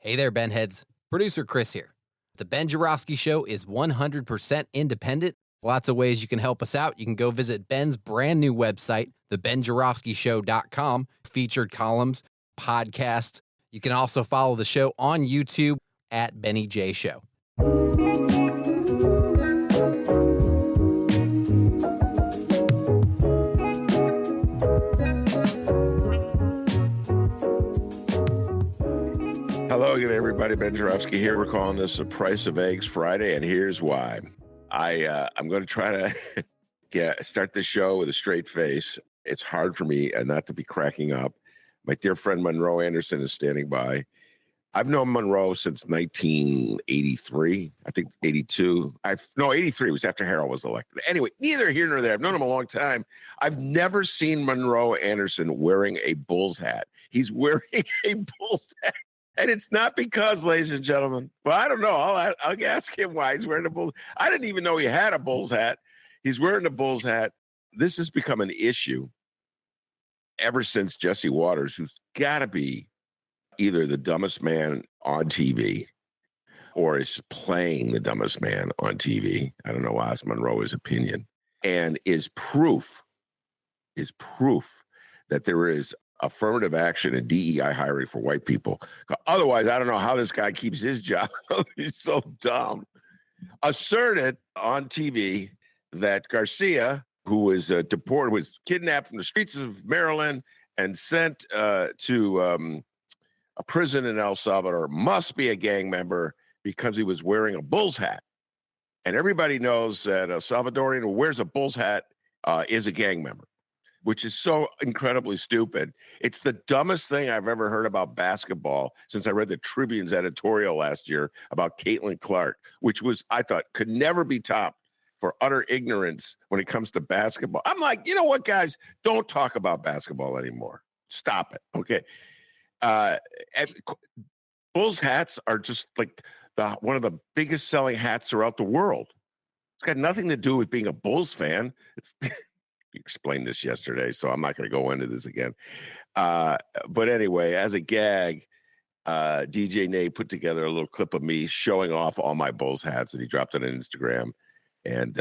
Hey there, Benheads. Producer Chris here. The Ben Jarofsky Show is 100% independent. Lots of ways you can help us out. You can go visit Ben's brand new website, thebenjarofskyshow.com, featured columns, podcasts. You can also follow the show on YouTube at Benny J Show. Hello again, everybody. Ben Jarofsky here. We're calling this the Price of Eggs Friday, and here's why. I'm going to try to start this show with a straight face. It's hard for me not to be cracking up. My dear friend Monroe Anderson is standing by. I've known Monroe since 1983, I think 82. 83 was after Harold was elected. Anyway, neither here nor there. I've known him a long time. I've never seen Monroe Anderson wearing a Bulls hat. He's wearing a Bulls hat. And it's not because, ladies and gentlemen, well, I don't know. I'll ask him why he's wearing a Bulls. I didn't even know he had a Bulls hat. He's wearing a Bulls hat. This has become an issue ever since Jesse Waters, who's got to be either the dumbest man on TV or is playing the dumbest man on TV. I don't know, ask Monroe his opinion. And is proof that there is affirmative action and DEI hiring for white people. Otherwise, I don't know how this guy keeps his job. He's so dumb. Asserted on TV that Garcia, who was deported, was kidnapped from the streets of Maryland and sent to a prison in El Salvador, must be a gang member because he was wearing a Bulls hat. And everybody knows that a Salvadorian who wears a Bulls hat is a gang member, which is so incredibly stupid. It's the dumbest thing I've ever heard about basketball since I read the Tribune's editorial last year about Caitlin Clark, which was, I thought, could never be topped for utter ignorance when it comes to basketball. I'm like, you know what, guys? Don't talk about basketball anymore. Stop it, okay? Bulls hats are just like one of the biggest selling hats throughout the world. It's got nothing to do with being a Bulls fan. It's explained this yesterday, so I'm not going to go into this again. But anyway, as a gag, DJ Nate put together a little clip of me showing off all my Bulls hats, and he dropped it on Instagram. And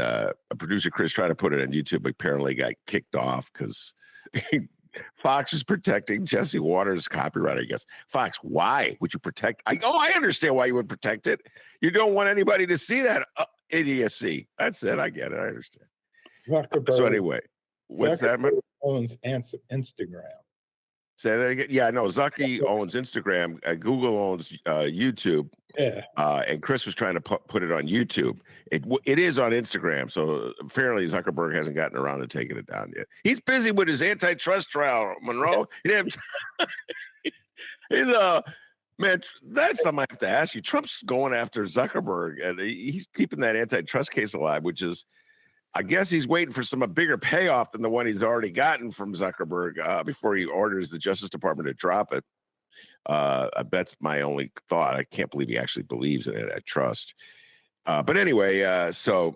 producer Chris tried to put it on YouTube, but apparently got kicked off because Fox is protecting Jesse Waters' copyright, I guess. Fox, why would you protect? I understand why you would protect it. You don't want anybody to see that idiocy. That's it. I get it. I understand. Zuckerberg, so anyway, what's that? Owns Instagram. Say that again. Yeah, I know. Zucky owns Instagram. Google owns YouTube. Yeah. And Chris was trying to put it on YouTube. It is on Instagram. So apparently Zuckerberg hasn't gotten around to taking it down yet. He's busy with his antitrust trial, Monroe. He's man, that's something I have to ask you. Trump's going after Zuckerberg, and he's keeping that antitrust case alive, which is, I guess he's waiting for some bigger payoff than the one he's already gotten from Zuckerberg before he orders the Justice Department to drop it. That's my only thought. I can't believe he actually believes in it. I trust. But anyway, so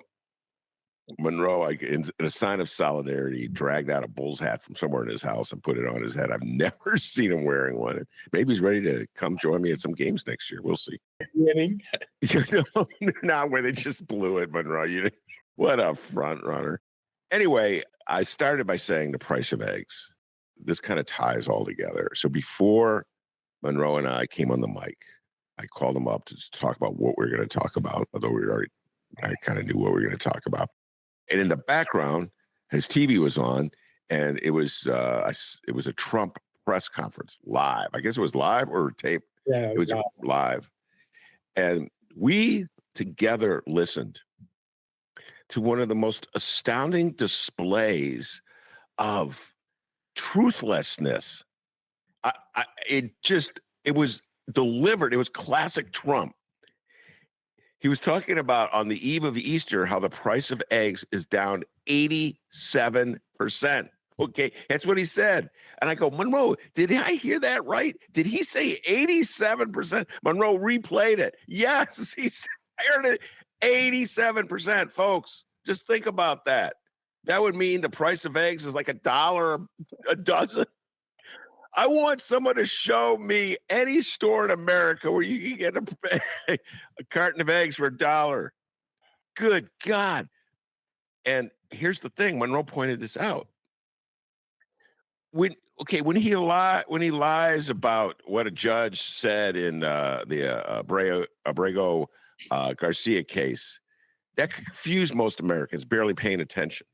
Monroe, in a sign of solidarity, dragged out a Bulls hat from somewhere in his house and put it on his head. I've never seen him wearing one. Maybe he's ready to come join me at some games next year. We'll see. Winning. Not where they just blew it, Monroe. What a front runner. Anyway, I started by saying the price of eggs. This kind of ties all together. So before Monroe and I came on the mic, I called him up to talk about what we're going to talk about, although I kind of knew what we were going to talk about. And in the background, his TV was on, and it was a Trump press conference live. I guess it was live or tape. Yeah, it was live. And we together listened to one of the most astounding displays of truthlessness. It was delivered. It was classic Trump. He was talking about on the eve of Easter how the price of eggs is down 87%. Okay, that's what he said. And I go, Monroe, did I hear that right? Did he say 87%? Monroe replayed it. Yes, he said, I heard it. 87%, folks. Just think about that. That would mean the price of eggs is like $1 a dozen. I want someone to show me any store in America where you can get a carton of eggs for $1. Good God. And here's the thing, Monroe pointed this out. When he lies about what a judge said in the Abrego Garcia case, that confused most Americans, barely paying attention.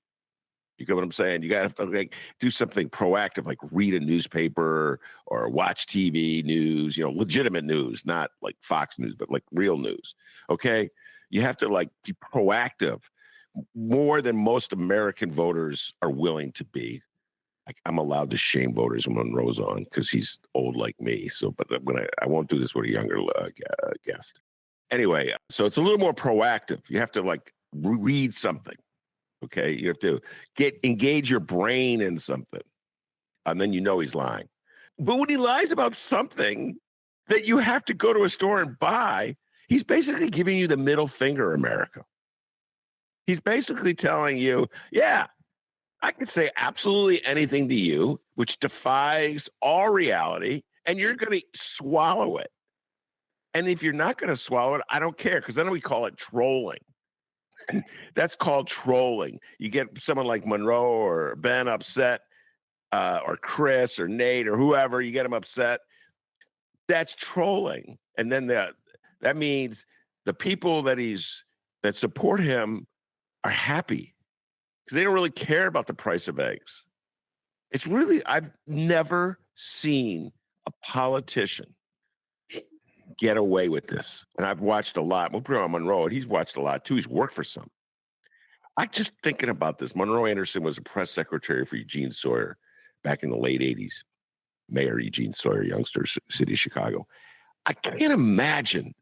You get what I'm saying? You got to like do something proactive, like read a newspaper or watch TV news, legitimate news, not like Fox News, but like real news. Okay. You have to like be proactive more than most American voters are willing to be. I'm allowed to shame voters when Monroe's on because he's old like me. So, but I won't do this with a younger guest. Anyway, so it's a little more proactive. You have to like read something. Okay, you have to engage your brain in something, and then he's lying. But when he lies about something that you have to go to a store and buy, he's basically giving you the middle finger, America. He's basically telling you, yeah, I could say absolutely anything to you, which defies all reality, and you're going to swallow it. And if you're not going to swallow it, I don't care, because then we call it trolling. That's called trolling. You get someone like Monroe or Ben upset, or Chris or Nate or whoever, you get them upset. That's trolling. And then that means the people that support him are happy because they don't really care about the price of eggs. It's really, I've never seen a politician get away with this. And I've watched a lot. We'll put on Monroe, and he's watched a lot too. He's worked for some. I'm just thinking about this. Monroe Anderson was a press secretary for Eugene Sawyer back in the late 80s. Mayor Eugene Sawyer, youngster, city of Chicago. I can't imagine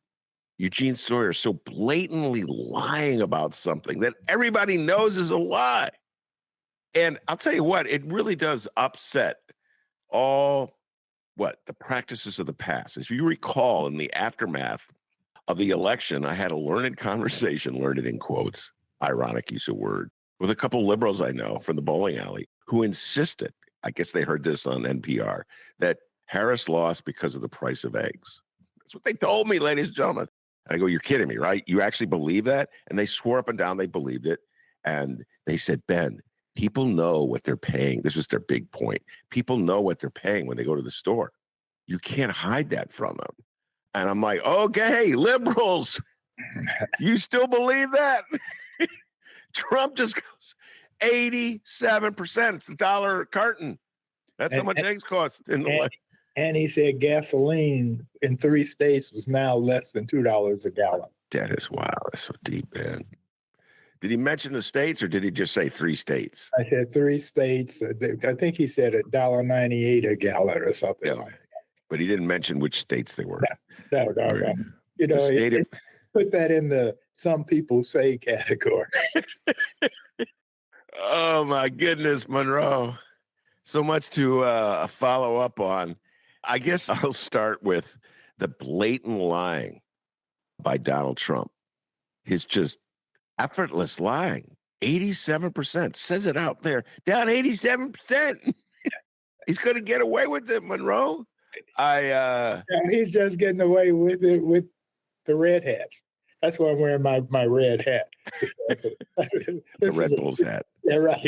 Eugene Sawyer so blatantly lying about something that everybody knows is a lie. And I'll tell you what, it really does upset the practices of the past. If you recall, in the aftermath of the election, I had a learned conversation, learned in quotes, ironic use of word, with a couple liberals I know from the bowling alley who insisted, I guess they heard this on NPR, that Harris lost because of the price of eggs. That's what they told me, ladies and gentlemen. And I go, you're kidding me, right? You actually believe that? And they swore up and down they believed it. And they said, Ben, people know what they're paying. This was their big point. People know what they're paying when they go to the store. You can't hide that from them. And I'm like, okay, liberals, you still believe that? Trump just goes 87%. It's $1 a carton. That's how much eggs cost in the And he said gasoline in 3 states was now less than $2 a gallon. That is wow. That's so deep, man. Did he mention the states, or did he just say 3 states? I said 3 states. I think he said $1.98 a gallon or something. Yeah. But he didn't mention which states they were. No. Put that in the some people say category. Oh, my goodness, Monroe. So much to follow up on. I guess I'll start with the blatant lying by Donald Trump. His just effortless lying. 87% says it out there. Down 87%. He's going to get away with it, Monroe. He's just getting away with it with the red hats. That's why I'm wearing my red hat. The Red Bulls hat. Yeah, right.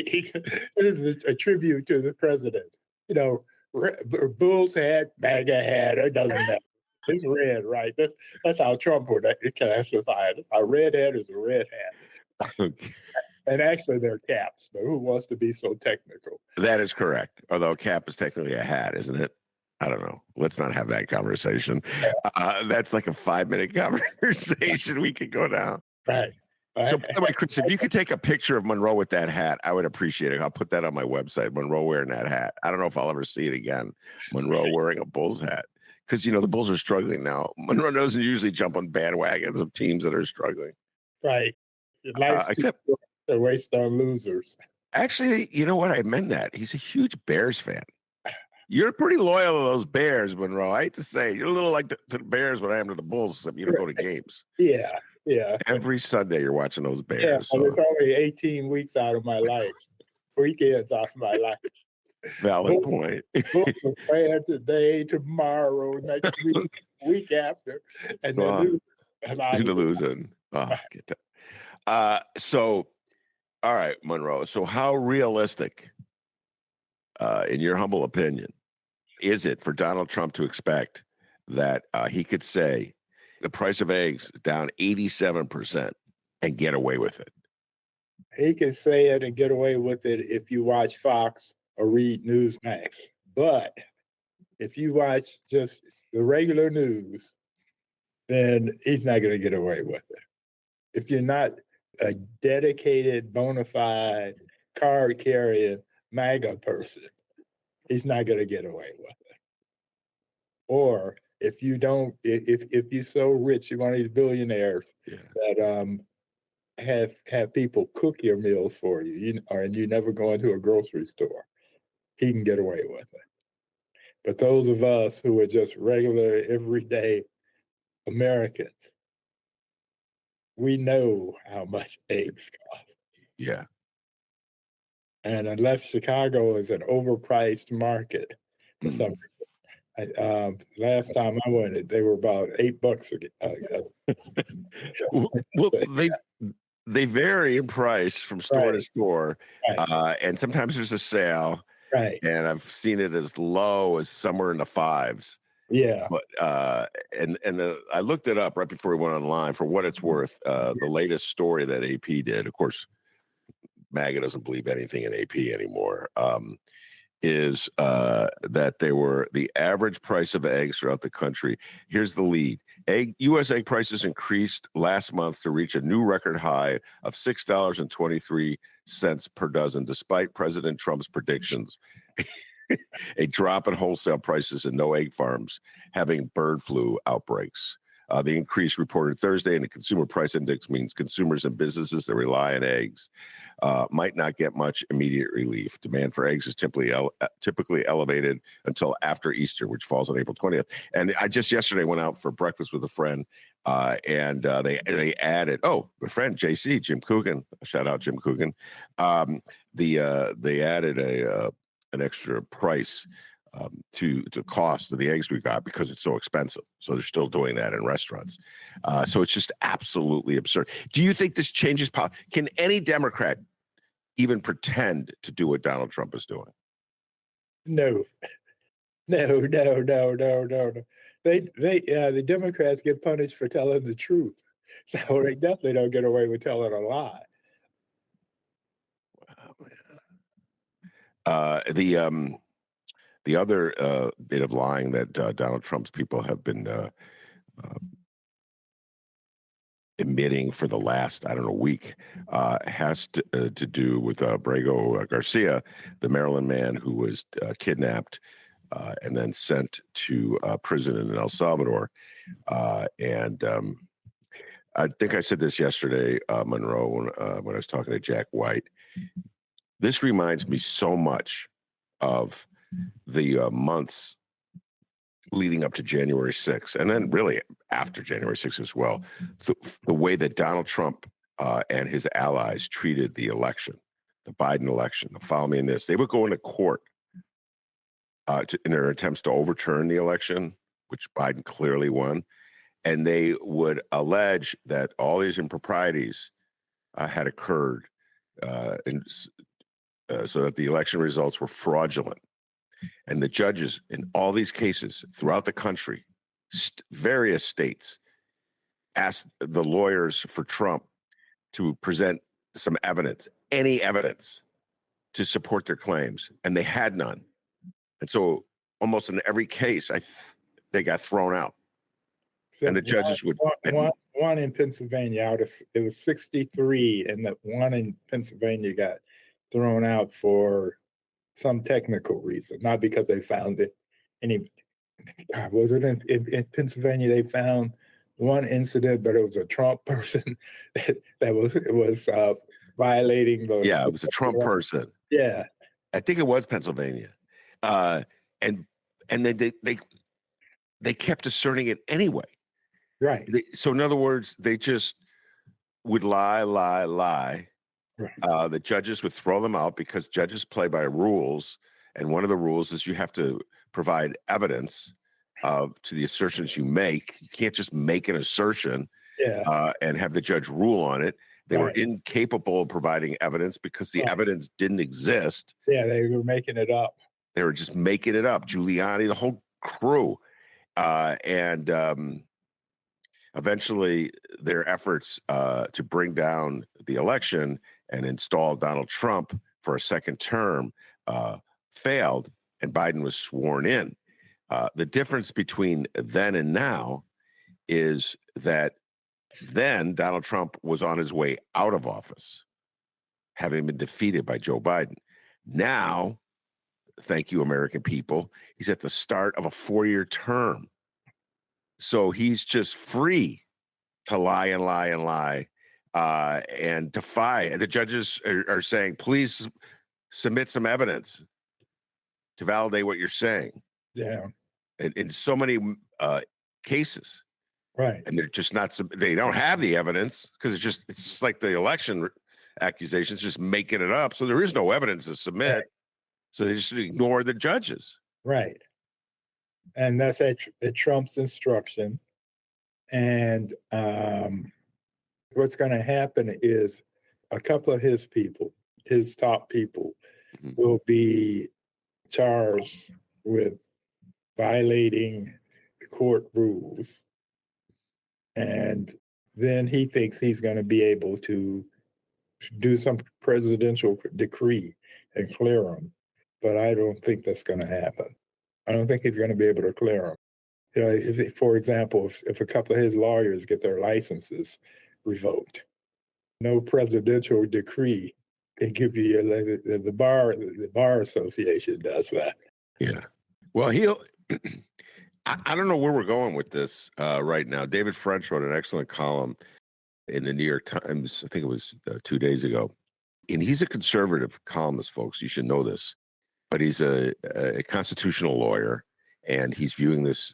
This is a tribute to the president. Bulls hat, MAGA hat, it doesn't matter. It's red, right? That's how Trump would classify it. A red hat is a red hat. Okay. And actually, they're caps, but who wants to be so technical? That is correct. Although a cap is technically a hat, isn't it? I don't know. Let's not have that conversation. That's like a 5-minute conversation we could go down. Right. So, by the way, Chris, if you could take a picture of Monroe with that hat, I would appreciate it. I'll put that on my website, Monroe wearing that hat. I don't know if I'll ever see it again, Monroe wearing a Bulls hat. Because, the Bulls are struggling now. Monroe doesn't usually jump on bandwagons of teams that are struggling. Right. Except to waste on losers. Actually, you know what? I meant that. He's a huge Bears fan. You're pretty loyal to those Bears, Monroe. I hate to say, you're a little like to the Bears what I am to the Bulls, except you don't go to games. Yeah. Every Sunday you're watching those Bears. Yeah, so. It's only 18 weeks out of my life. Weekends out of my life. Valid point. Books are bad today, tomorrow, next week, week after, and they're Well, losing. And I you're losing. Oh, get that. So, all right, Monroe. So, how realistic, in your humble opinion, is it for Donald Trump to expect that he could say the price of eggs is down 87% and get away with it? He can say it and get away with it if you watch Fox or read Newsmax. But if you watch just the regular news, then he's not going to get away with it. If you're not a dedicated, bona fide, card carrying MAGA person, he's not going to get away with it. Or if you don't, if you're so rich, you're one of these billionaires that have people cook your meals for you, and you never go into a grocery store, he can get away with it. But those of us who are just regular, everyday Americans, we know how much eggs cost. Yeah. And unless Chicago is an overpriced market for some reason, last time I went, they were about $8 Well, they vary in price from store to store, and sometimes there's a sale, and I've seen it as low as somewhere in the fives. Yeah. But I looked it up right before we went online. For what it's worth, the latest story that AP did, of course, MAGA doesn't believe anything in AP anymore, is that the average price of eggs throughout the country. Here's the lead. U.S. egg prices increased last month to reach a new record high of $6.23 per dozen, despite President Trump's predictions. A drop in wholesale prices and no egg farms having bird flu outbreaks. The increase reported Thursday in the Consumer Price Index means consumers and businesses that rely on eggs might not get much immediate relief. Demand for eggs is typically elevated until after Easter, which falls on April 20th. And I just yesterday went out for breakfast with a friend, and they added, my friend JC, Jim Coogan, shout out Jim Coogan. They added an extra price to cost of the eggs we got because it's so expensive. So they're still doing that in restaurants. So it's just absolutely absurd. Do you think this changes policy? Can any Democrat even pretend to do what Donald Trump is doing? No. The Democrats get punished for telling the truth. So they definitely don't get away with telling a lie. Wow, man. The other bit of lying that Donald Trump's people have been emitting for the last, week has to do with Brago Garcia, the Maryland man who was kidnapped and then sent to prison in El Salvador. And I think I said this yesterday, Monroe, when I was talking to Jack White. This reminds me so much of the months leading up to January 6th, and then really after January 6th as well, the way that Donald Trump and his allies treated the election, the Biden election, the follow me in this. They would go into court in their attempts to overturn the election, which Biden clearly won, and they would allege that all these improprieties had occurred, so that the election results were fraudulent. And the judges in all these cases throughout the country, various states, asked the lawyers for Trump to present some evidence, any evidence to support their claims, and they had none. And so almost in every case, they got thrown out. So and the judges would... One in Pennsylvania, it was 63, and the one in Pennsylvania got thrown out for some technical reason, not because they found it. Was it in Pennsylvania? They found one incident, but it was a Trump person that was violating the. Yeah, it was a Trump person. Yeah, I think it was Pennsylvania, and then they kept asserting it anyway. Right. So in other words, they just would lie. Right. The judges would throw them out because judges play by rules, And one of the rules is you have to provide evidence to the assertions you make. You can't just make an assertion and have the judge rule on it. They were incapable of providing evidence because the evidence didn't exist. Yeah, they were making it up. They were just making it up. Giuliani, the whole crew. And eventually their efforts to bring down the election and install Donald Trump for a second term failed, and Biden was sworn in. The difference between then and now is that then Donald Trump was on his way out of office, having been defeated by Joe Biden. Now, thank you, American people, he's at the start of a 4-year term. So he's just free to lie and lie and lie and defy. The judges are saying, please submit some evidence to validate what you're saying. Yeah. In so many cases. Right. And they're just not, they don't have the evidence because it's just like the election accusations, just making it up. So there is no evidence to submit. Right. So they just ignore the judges. Right. And that's at Trump's instruction. And what's going to happen is a couple of his people, his top people, will be charged with violating the court rules. And then he thinks he's going to be able to do some presidential decree and clear them. But I don't think that's going to happen. I don't think he's going to be able to clear them. You know, if, for example, if a couple of his lawyers get their licenses revoked, no presidential decree can give you the bar association does that. Yeah. Well, I don't know where we're going with this right now. David French wrote an excellent column in the New York Times, I think it was 2 days ago. And he's a conservative columnist, folks. You should know this. But he's a constitutional lawyer, and he's viewing this,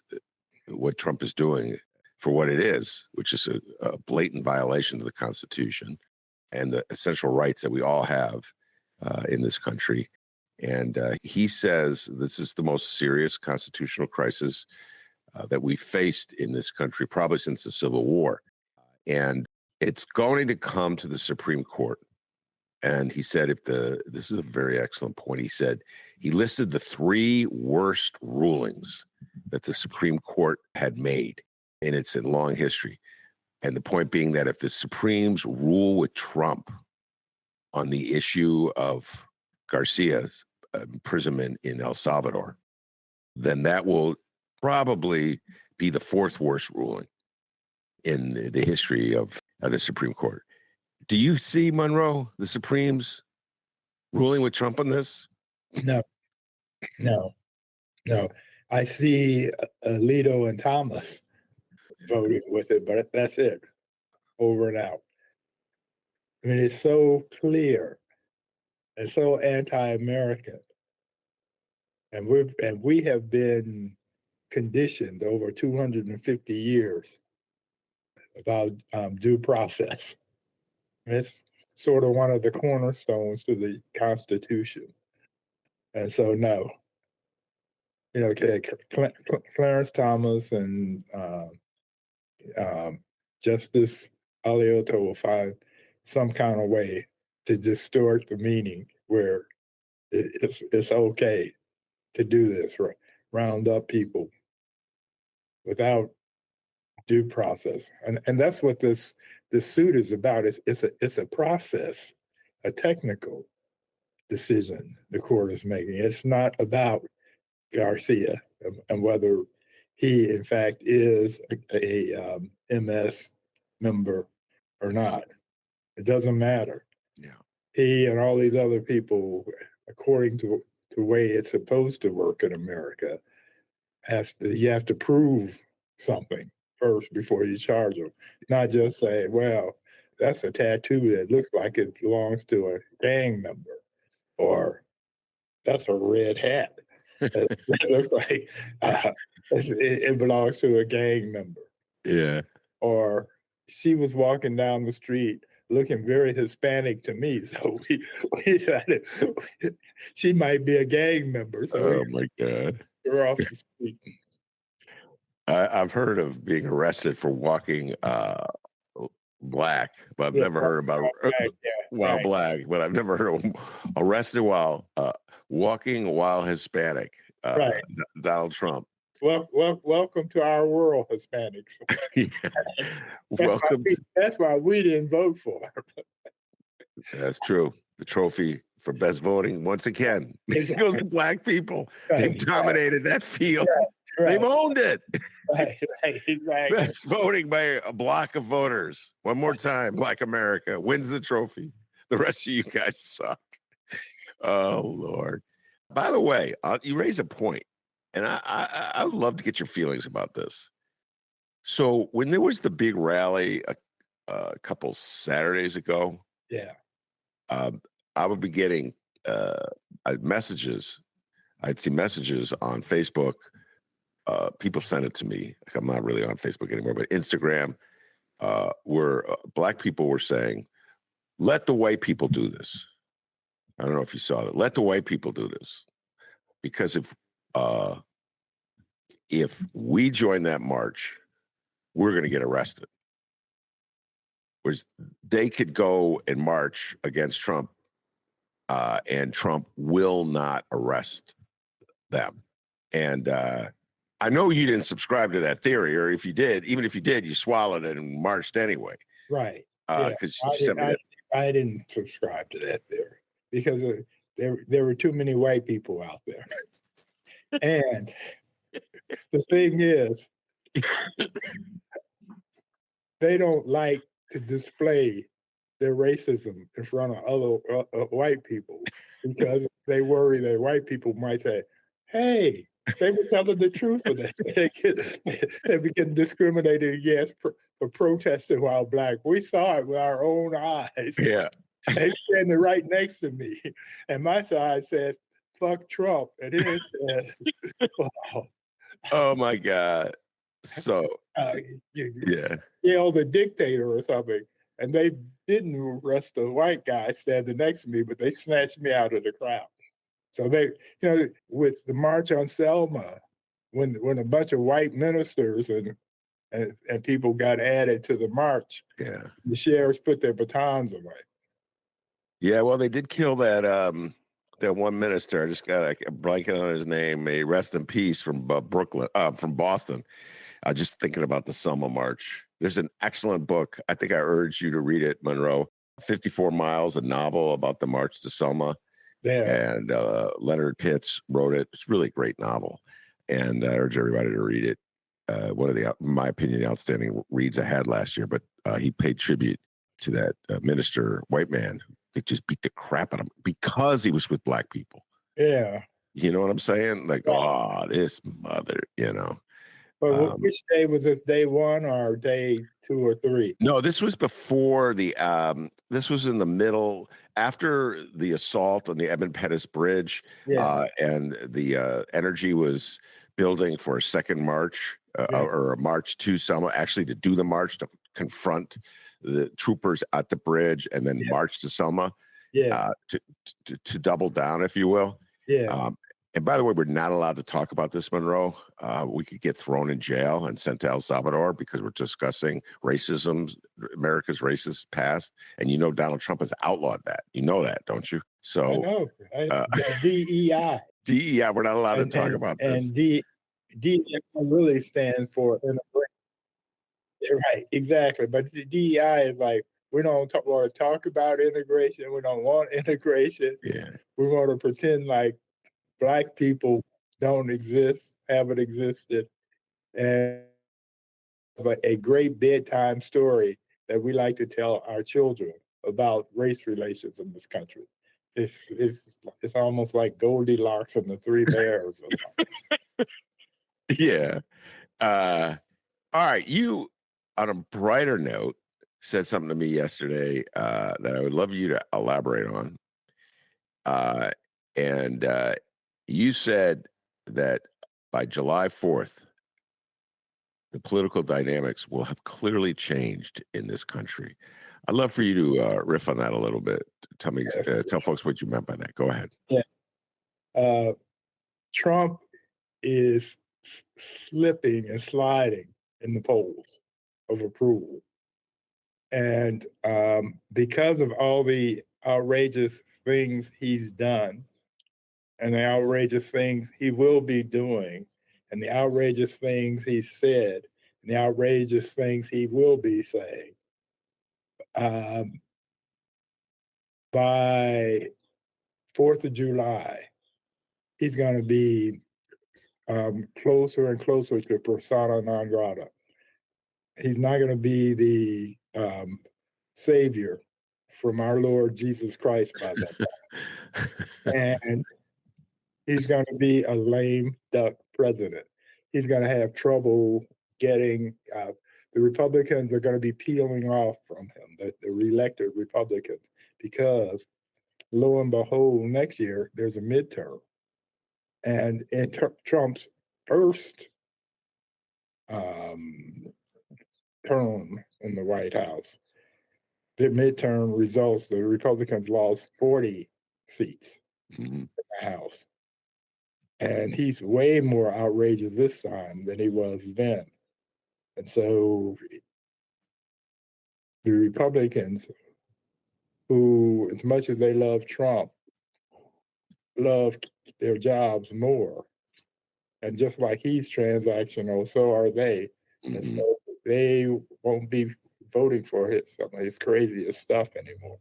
what Trump is doing, for what it is, which is a blatant violation of the Constitution and the essential rights that we all have in this country. And he says this is the most serious constitutional crisis that we faced in this country, probably since the Civil War. And it's going to come to the Supreme Court. And he said, this is a very excellent point. He said, he listed the 3 worst rulings that the Supreme Court had made in its long history. And the point being that if the Supremes rule with Trump on the issue of Garcia's imprisonment in El Salvador, then that will probably be the 4th worst ruling in the history of the Supreme Court. Do you see, Monroe, the Supremes ruling with Trump on this? No. I see Alito and Thomas voting with it, but that's it, over and out. I mean, it's so clear and so anti-American, and we have been conditioned over 250 years about due process. And it's sort of one of the cornerstones to the Constitution, and so no. You know, Clarence Thomas and Justice Alito will find some kind of way to distort the meaning where it's okay to do this, round up people without due process, and that's what this suit is about. It's a process, a technical decision the court is making. It's not about Garcia and whether he in fact is a MS member or not. It doesn't matter. Yeah. He and all these other people, according to the way it's supposed to work in America, you have to prove something first before you charge them. Not just say, well, that's a tattoo that looks like it belongs to a gang member, or that's a red hat. It looks like it belongs to a gang member. Yeah. Or she was walking down the street looking very Hispanic to me. So we decided she might be a gang member. So Oh we my God. got her off the street. I've heard of being arrested for walking black, but I've Yeah, never heard about right, yeah, while right, black, but I've never heard of arrested while walking while Hispanic. right. Donald Trump. Welcome to our world, Hispanics. Yeah. Welcome. That's why we didn't vote for her. That's true. The trophy for best voting, once again, it goes to black people. They've Right, dominated that field. right, They've owned it. right, exactly. Best voting by a block of voters. One more time, Black America wins the trophy. The rest of you guys suck. Oh, Lord. By the way, you raise a point, and I would love to get your feelings about this. So when there was the big rally a couple Saturdays ago, Yeah, I would be getting messages. I'd see messages on Facebook. People sent it to me. I'm not really on Facebook anymore, but Instagram, where black people were saying, let the white people do this. I don't know if you saw that. Let the white people do this. Because if we join that march, we're going to get arrested. Whereas they could go and march against Trump, and Trump will not arrest them. And I know you didn't subscribe to that theory, or if you did, even if you did, you swallowed it and marched anyway. right. Because you sent me that. I didn't subscribe to that theory because there were too many white people out there. And the thing is, they don't like to display their racism in front of other white people because they worry that white people might say, hey, they were telling the truth with that. They begin discriminated against for protesting while black. We saw it with our own eyes. Yeah. They standing right next to me. And my side said, fuck Trump. And his said, wow. Oh my God. So yeah. Kill the dictator or something. And they didn't arrest the white guy standing next to me, but they snatched me out of the crowd. So they, with the March on Selma, when a bunch of white ministers and people got added to the march, Yeah. the sheriffs put their batons away. Yeah, well, they did kill that one minister. I just got a blanket on his name. May rest in peace from from Boston. Just thinking about the Selma March. There's an excellent book. I think I urge you to read it, Monroe. 54 Miles, a novel about the March to Selma. Yeah. And Leonard Pitts wrote it. It's a really great novel. And I urge everybody to read it. One of the, in my opinion, the outstanding reads I had last year. But he paid tribute to that minister, white man. They just beat the crap out of him because he was with black people. Yeah. You know what I'm saying? Like, oh, this mother, But which day was this? Day 1 or day 2 or 3? No, this was before the. This was in the middle after the assault on the Edmund Pettus Bridge, and the energy was building for a second march or a march to Selma. Actually, to do the march to confront the troopers at the bridge and then march to Selma. Yeah. To double down, if you will. Yeah. And by the way, we're not allowed to talk about this, Monroe. We could get thrown in jail and sent to El Salvador because we're discussing racism, America's racist past. And Donald Trump has outlawed that. You know that, don't you? So I know. DEI. DEI, we're not allowed to talk about this. And DEI really stands for integration. Right, exactly. But the DEI is like, we don't want to talk about integration. We don't want integration. Yeah. We want to pretend like black people don't exist, haven't existed, and a great bedtime story that we like to tell our children about race relations in this country. It's almost like Goldilocks and the Three Bears or something. Yeah. All right. You, on a brighter note, said something to me yesterday that I would love you to elaborate on. And you said that by July 4th, the political dynamics will have clearly changed in this country. I'd love for you to riff on that a little bit. Tell me, Yes. tell folks what you meant by that. Go ahead. Yeah. Trump is slipping and sliding in the polls of approval. And because of all the outrageous things he's done and the outrageous things he will be doing and the outrageous things he said and the outrageous things he will be saying, by 4th of July, he's going to be closer and closer to persona non grata. He's not going to be the savior from our Lord Jesus Christ by that time. And he's going to be a lame duck president. He's going to have trouble getting, the Republicans are going to be peeling off from him, the reelected Republicans, because lo and behold, next year there's a midterm. And in Trump's first term in the White House, the midterm results, the Republicans lost 40 seats in the House. And he's way more outrageous this time than he was then. And so the Republicans, who, as much as they love Trump, love their jobs more. And just like he's transactional, so are they. And so they won't be voting for some of his craziest stuff anymore.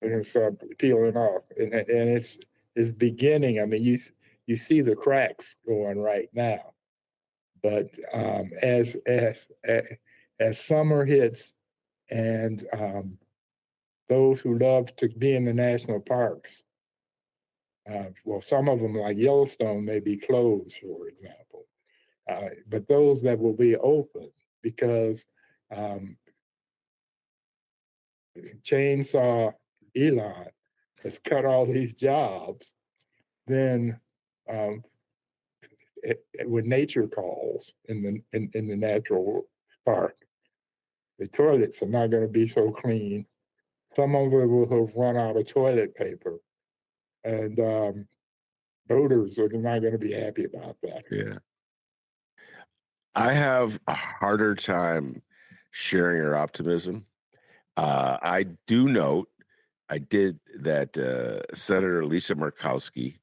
They're going to start peeling off. And it's beginning. I mean, you see the cracks going right now. But as summer hits and those who love to be in the national parks, well, some of them like Yellowstone may be closed, for example, but those that will be open because Chainsaw Elon has cut all these jobs, then when nature calls in the natural park, the toilets are not going to be so clean. Some of them will have run out of toilet paper, and voters are not going to be happy about that. Yeah. I have a harder time sharing your optimism. I do note, I did that Senator Lisa Murkowski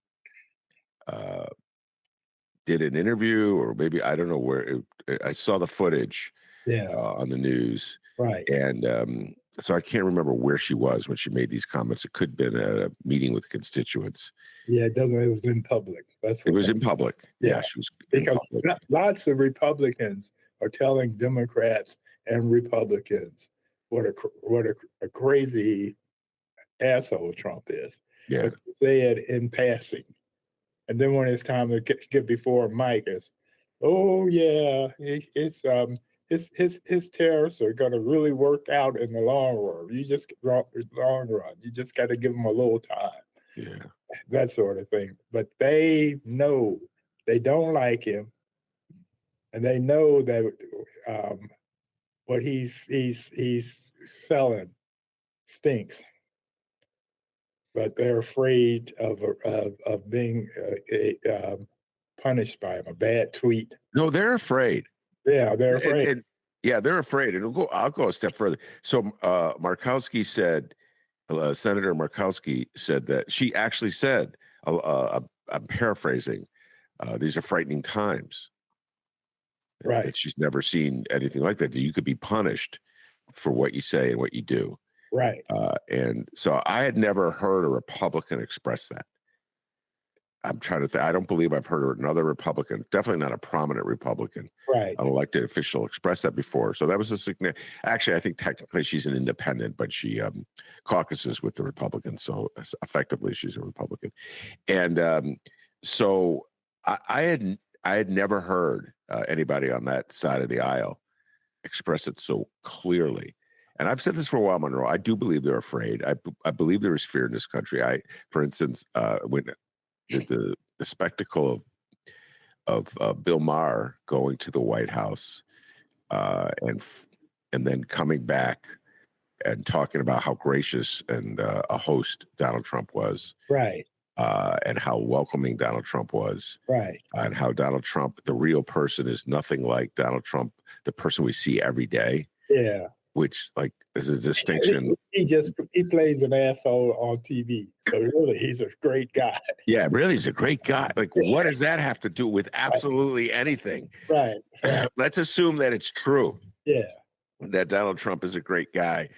did an interview, or maybe, I don't know where, I saw the footage on the news. Right. And so I can't remember where she was when she made these comments. It could have been a meeting with constituents. Yeah, it was in public. It was in public. Yeah, she was because in public. Lots of Republicans are telling Democrats and Republicans what a crazy asshole Trump is. Yeah. But they say it in passing. And then when it's time to get before Mike, it's, oh yeah, his tariffs are going to really work out in the long run. You just got to give them a little time. Yeah. That sort of thing. But they know they don't like him, and they know that what he's selling stinks. But they're afraid of being punished by him. A bad tweet. No, they're afraid. Yeah, they're afraid. Yeah, they're afraid. And I'll go a step further. So Murkowski said, Senator Murkowski said that she actually said, I'm paraphrasing, these are frightening times. Right. That she's never seen anything like that you could be punished for what you say and what you do. Right. And so I had never heard a Republican express that. I'm trying to think. I don't believe I've heard another Republican, definitely not a prominent Republican, right, an elected official, express that before. So that was a significant. Actually, I think technically she's an independent, but she caucuses with the Republicans. So effectively, she's a Republican. And so I had never heard anybody on that side of the aisle express it so clearly. And I've said this for a while, Monroe. I do believe they're afraid. I believe there is fear in this country. For instance, when the spectacle of Bill Maher going to the White House and then coming back and talking about how gracious and a host Donald Trump was, Right. And how welcoming Donald Trump was, Right. and how Donald Trump, the real person, is nothing like Donald Trump, the person we see every day. Yeah. Which, like, is a distinction. He plays an asshole on TV, but really he's a great guy. Yeah, really, he's a great guy. Like, what does that have to do with absolutely anything? Right. Let's assume that it's true. Yeah. That Donald Trump is a great guy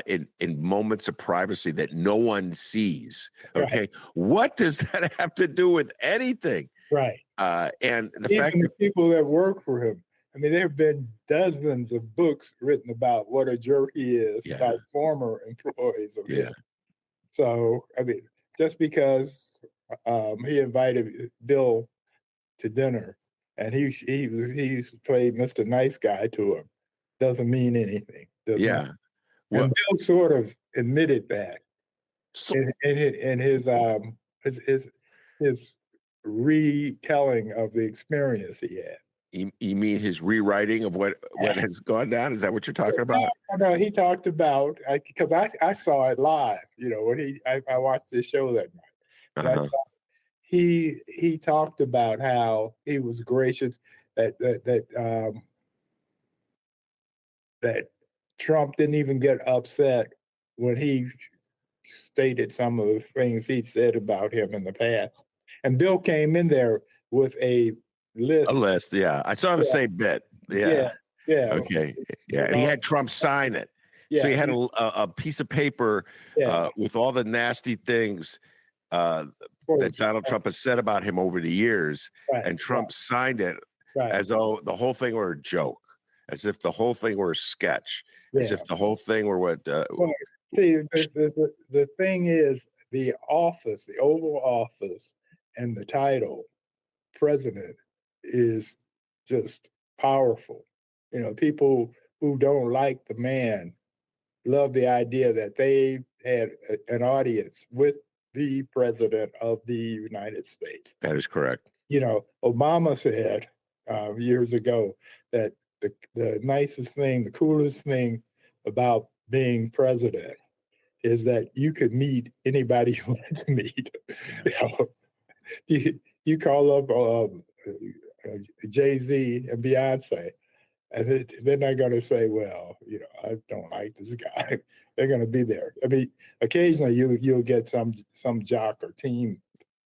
in moments of privacy that no one sees. Okay, Right. what does that have to do with anything? Right. And the Even fact the that people that work for him. I mean, there have been dozens of books written about what a jerk he is by former employees of his. So, I mean, just because he invited Bill to dinner and he played Mr. Nice Guy to him doesn't mean anything. And Bill sort of admitted that in his retelling of the experience he had. You mean his rewriting of what has gone down? Is that what you're talking about? No, he talked about, because I saw it live, when I watched this show that night. And he talked about how he was gracious, that Trump didn't even get upset when he stated some of the things he'd said about him in the past. And Bill came in there with a list. A list, yeah. I saw the same bit. Yeah. Okay. Yeah. And he had Trump sign it. Yeah. So he had a piece of paper with all the nasty things that Donald Trump has said about him over the years. And Trump signed it as though the whole thing were a joke, as if the whole thing were a sketch, as if the whole thing were what. See, the thing is, the office, the Oval Office, and the title, president, is just powerful. People who don't like the man love the idea that they had an audience with the president of the United States. That is correct. Obama said years ago that the nicest thing, the coolest thing about being president is that you could meet anybody you want to meet. You call up Jay-Z and Beyonce, and they're not going to say, well, I don't like this guy. They're going to be there. I mean, occasionally you'll get some jock or team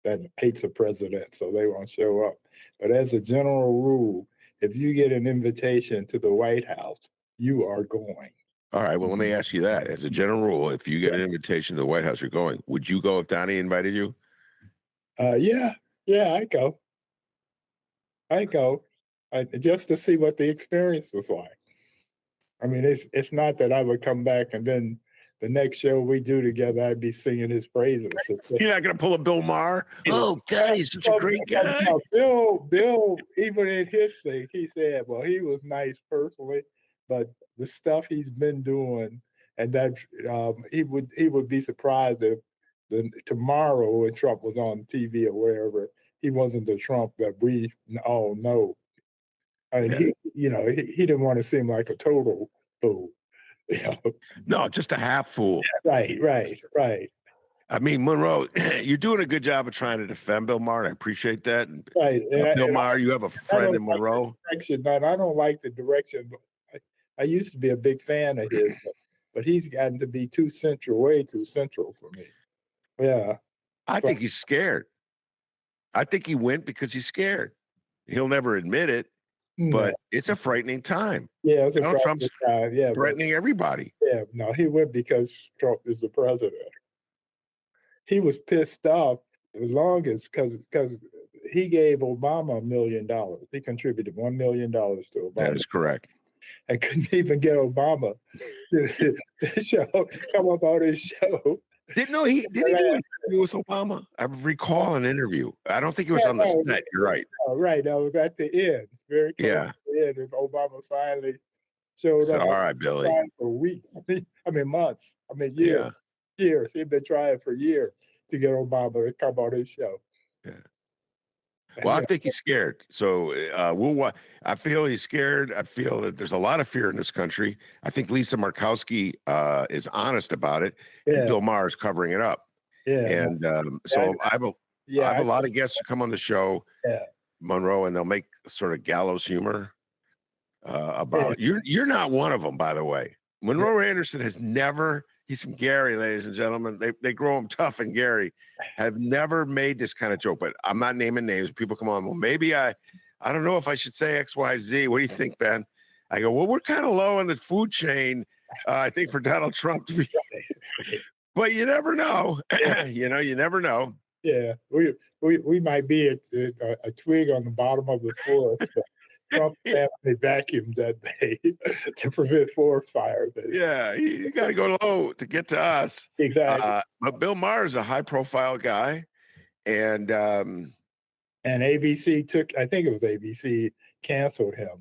that hates a president, so they won't show up. But as a general rule, if you get an invitation to the White House, you are going. All right. Well, let me ask you that. As a general rule, if you get an invitation to the White House, you're going. Would you go if Donnie invited you? Yeah, I go. Just to see what the experience was like. I mean, it's not that I would come back and then the next show we do together, I'd be singing his praises. You're not going to pull a Bill Maher? Oh, God, he's such a great guy. Bill, even in his thing, he said, well, he was nice personally, but the stuff he's been doing, and that he would be surprised if tomorrow when Trump was on TV or wherever, he wasn't the Trump that we all know. I mean, he didn't want to seem like a total fool. No, just a half fool. Right. I mean, Monroe, you're doing a good job of trying to defend Bill Maher. I appreciate that. Right. Bill Maher, you have a friend in Monroe. I don't like the direction. I used to be a big fan of his, but he's gotten to be way too central for me. Yeah. I think he's scared. I think he went because he's scared. He'll never admit it, but it's a frightening time. Yeah, it's Donald Trump's time. Yeah, threatening everybody. Yeah, no, he went because Trump is the president. He was pissed off the longest because he gave Obama $1 million. He contributed $1 million to Obama. That is correct. And couldn't even get Obama to come up on his show. Didn't he do an interview with Obama? I recall an interview. I don't think it was on the set. You're right. Right. That was at the end. Very close to the end. And Obama finally showed up. All right, Billy. For weeks. I mean, months. I mean, years. Years. He'd been trying for years to get Obama to come on his show. Yeah. Well, I Yeah, think he's scared. So I feel he's scared. I feel that there's a lot of fear in this country. I think Lisa Markowski is honest about it, and yeah, Bill Maher is covering it up. yeah, no, And I, so I yeah, have a lot of guests who come on the show, yeah, Monroe, and they'll make sort of gallows humor yeah, about you're not one of them, by the way. yeah, Monroe Anderson has never. He's from Gary, ladies and gentlemen. They grow him tough in Gary. Have never made this kind of joke, but I'm not naming names. People come on. Well, maybe I don't know if I should say X, Y, Z. What do you think, Ben? I go, well, we're kind of low on the food chain. I think for Donald Trump to be, but you never know. yeah, You never know. yeah. We might be a twig on the bottom of the forest. Trump family vacuumed that day to prevent forest fires. Yeah, you got to go low to get to us. Exactly. But Bill Maher is a high-profile guy, and And ABC I think it was ABC, canceled him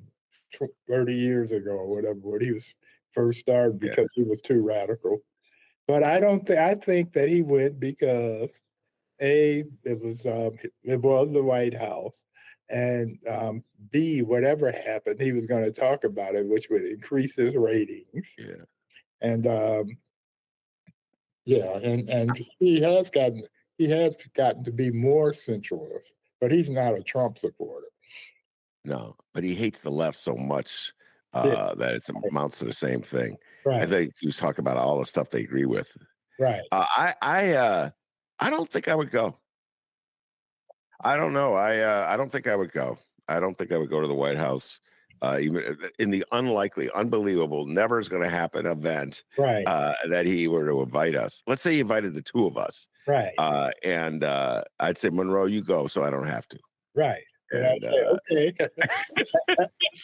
30 years ago or whatever, when he was first started yeah, because he was too radical. But I don't think, I think that he went because it was the White House, and B, whatever happened, he was going to talk about it, which would increase his ratings. yeah. And yeah, and he has gotten to be more centralist, but he's not a Trump supporter. No, but he hates the left so much Yeah, that it amounts to the same thing. I right, think he was talking about all the stuff they agree with. right. I don't think I would go. I don't know. I don't think I would go. I don't think I would go to the White House, even in the unlikely, unbelievable, never is going to happen event Right, that he were to invite us. Let's say he invited the two of us, right, and I'd say, Monroe, you go, so I don't have to. right. And I And say, okay,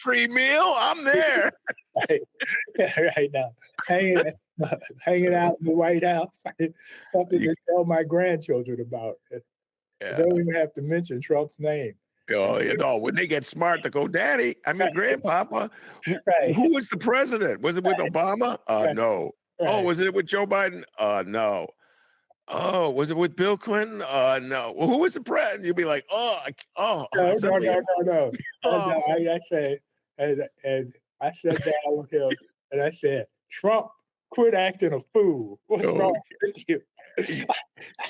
free meal, I'm there. right, right now, hanging, hanging out in the White House, something You- to tell my grandchildren about. yeah. Don't even have to mention Trump's name. Oh, you know, when they get smart, they go, Daddy, I mean, Right, Grandpapa, right, who was the president? Was it with Obama? right, No. Oh, right. was it with Joe Biden? No. Oh, was it with Bill Clinton? No. Well, who was the president? You'd be like, No, no, suddenly, no, no, no. oh, No, I say, and I sat down with him, and I said, Trump, quit acting a fool. What's oh. wrong with you?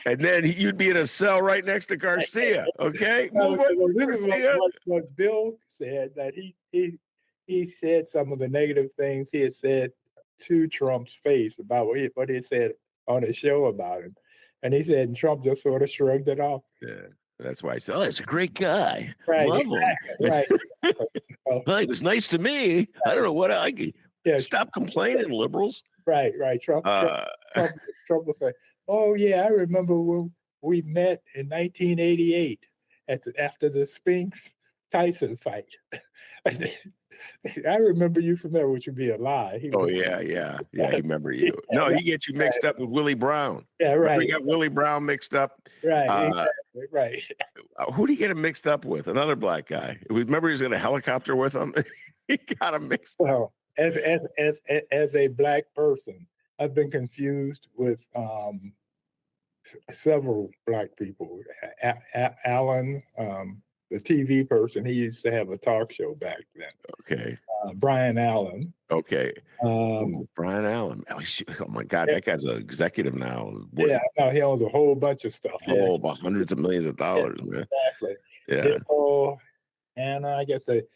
And then you'd be in a cell right next to Garcia. Okay, move up, Well, this is Garcia. what Bill said, that he said some of the negative things he had said to Trump's face about what he said on his show about him. And he said, and Trump just sort of shrugged it off. Yeah, that's why I said, oh, he's a great guy. Right, Love him. right. Well, he was nice to me. I don't know what I could Yeah, stop complaining, liberals. right. Trump will say, "Oh yeah, I remember when we met in 1988 after the Spinks Tyson fight." I remember you from there, which would be a lie. Oh yeah. He remember you. No, he gets you mixed up with Willie Brown. Yeah, Remember right, he got Willie Brown mixed up. right, Uh, exactly, right. who did he get him mixed up with? Another black guy. Remember he was in a helicopter with him. He got him mixed. Well, as a black person, I've been confused with several black people. Alan, the TV person, he used to have a talk show back then. Okay. Brian Allen. Okay. Um, Brian Allen. Oh my God, that guy's an executive now. yeah, no, he owns a whole bunch of stuff. Yeah, About hundreds of millions of dollars, man. exactly. Yeah. And I guess the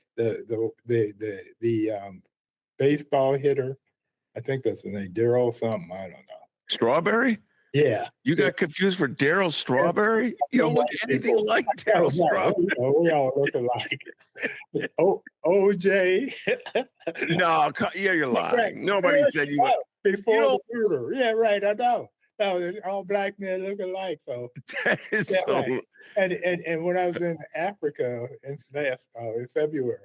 baseball hitter, I think that's the name, Daryl something. I don't know. Strawberry? Yeah. You got confused for Daryl Strawberry? You don't look anything like Daryl Strawberry. We all look alike. OJ. No, you're lying. Right. Nobody said you. Before You the murder. Yeah, right. I know. No, all black men look alike. So That is yeah, so. right. And when I was in Africa in February,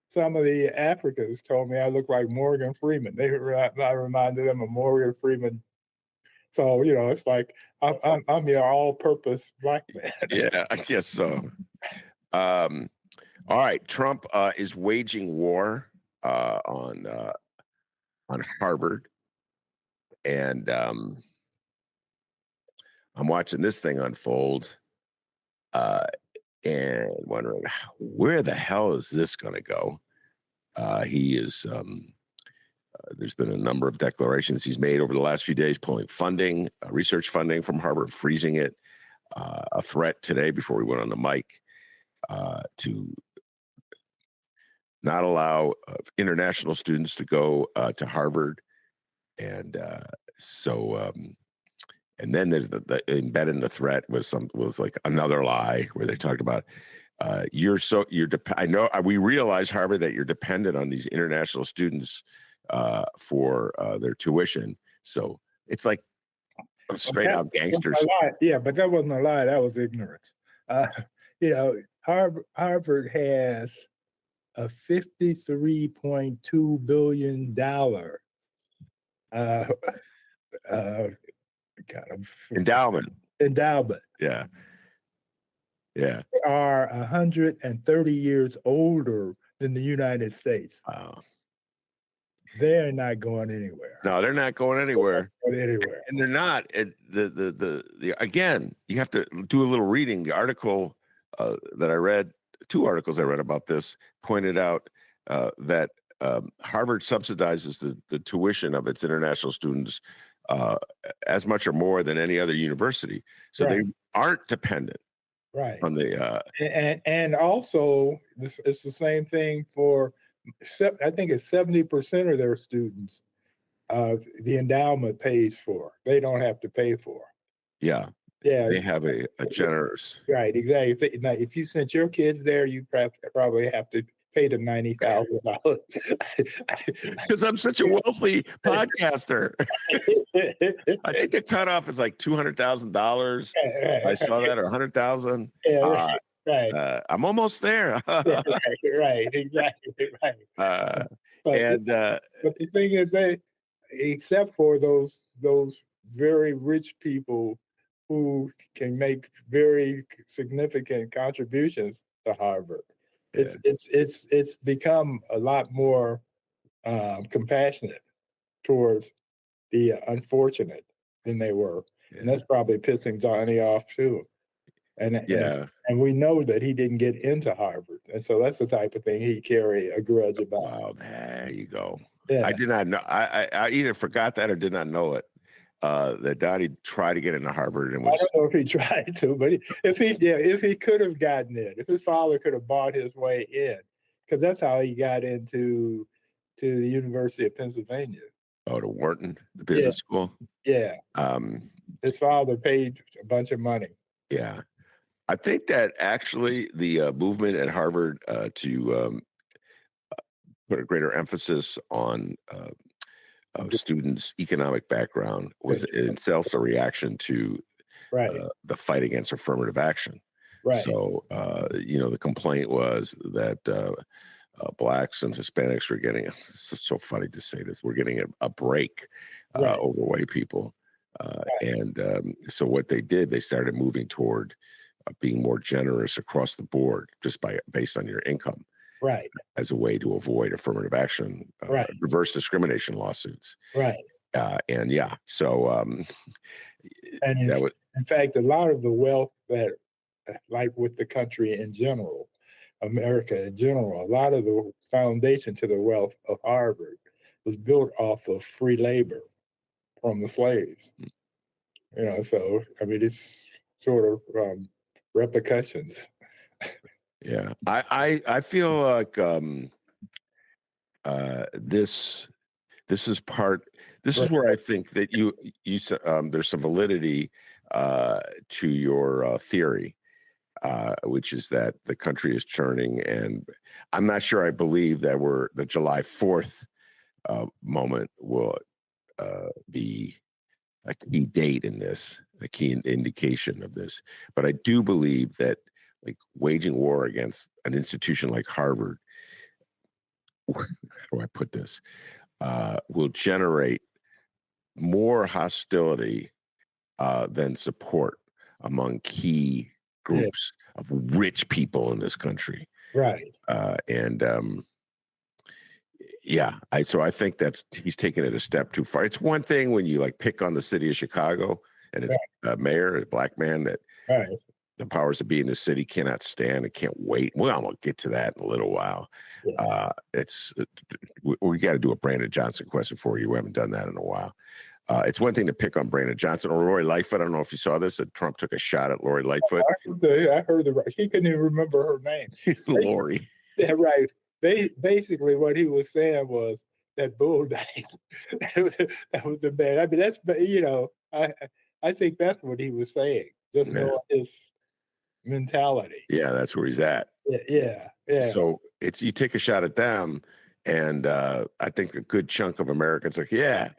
some of the Africans told me I looked like Morgan Freeman. I reminded them of Morgan Freeman. So it's like I'm your all-purpose black man. Yeah, I guess so. All right, Trump is waging war on Harvard, and I'm watching this thing unfold. and wondering where the hell is this going to go. He is. There's been a number of declarations he's made over the last few days, pulling funding, research funding from Harvard, freezing it. A threat today before we went on the mic to not allow international students to go to Harvard. And and then there's the embedded in the threat was like another lie where they talked about we realize, Harvard, that you're dependent on these international students for their tuition. So it's like straight out gangsters. Yeah, but that wasn't a lie. That was ignorance. Harvard has a $53.2 billion endowment. Yeah. They are 130 years older than the United States. Wow. They're not going anywhere. No, they're not going anywhere. And they're not. Again, you have to do a little reading. The article that I read, 2 articles I read about this, pointed out that Harvard subsidizes the tuition of its international students as much or more than any other university. So they aren't dependent. Right. On the and also it's the same thing for, I think it's 70% of their students. The endowment pays for. They don't have to pay for. Yeah. They have a generous. Right. Exactly. Now, if you sent your kids there, you probably have to pay them $90,000. Because I'm such a wealthy podcaster. I think the cutoff is like $200,000. I saw that, or $100,000. Yeah, right. I'm almost there. Right. Exactly. Right. But the thing is, except for those very rich people who can make very significant contributions to Harvard, it's become a lot more compassionate towards the unfortunate than they were, and that's probably pissing Johnny off too. And we know that he didn't get into Harvard, and so that's the type of thing he carry a grudge about. Wow, there you go. Yeah. I did not know. I either forgot that or did not know it. That Donnie tried to get into Harvard and was. I don't know if he tried to, but if he could have gotten in, if his father could have bought his way in, because that's how he got into the University of Pennsylvania. Oh, to Wharton, the business school. Yeah. His father paid a bunch of money. Yeah, I think that actually the movement at Harvard to put a greater emphasis on students' economic background was in itself a reaction to the fight against affirmative action. Right. So, the complaint was that Blacks and Hispanics were getting, it's so funny to say this, we're getting a break over white people. So what they did, they started moving toward being more generous across the board, just based on your income. Right. As a way to avoid affirmative action, reverse discrimination lawsuits. Right. In fact, a lot of the wealth that, like with the country in general, America in general, a lot of the foundation to the wealth of Harvard was built off of free labor from the slaves. So I mean, it's sort of repercussions. Yeah, I feel like this is part. This is where I think that you there's some validity to your theory, which is that the country is churning, and I'm not sure I believe that the July 4th moment will be a key date in this, a key indication of this. But I do believe that, like, waging war against an institution like Harvard, how do I put this, will generate more hostility than support among key groups of rich people in this country. Right. So I think he's taken it a step too far. It's one thing when you like pick on the city of Chicago and it's a mayor, a black man that the powers that be in the city cannot stand and can't wait. Well, I'm gonna get to that in a little while. Yeah. We got to do a Brandon Johnson question for you. We haven't done that in a while. It's one thing to pick on Brandon Johnson or Lori Lightfoot. I don't know if you saw this, that Trump took a shot at Lori Lightfoot. I heard he couldn't even remember her name. Lori. Yeah, right. Basically what he was saying was that bull dice. that was the bad. I mean, that's, I think that's what he was saying. Just know his mentality. Yeah, that's where he's at. Yeah. So you take a shot at them, and I think a good chunk of Americans like, yeah,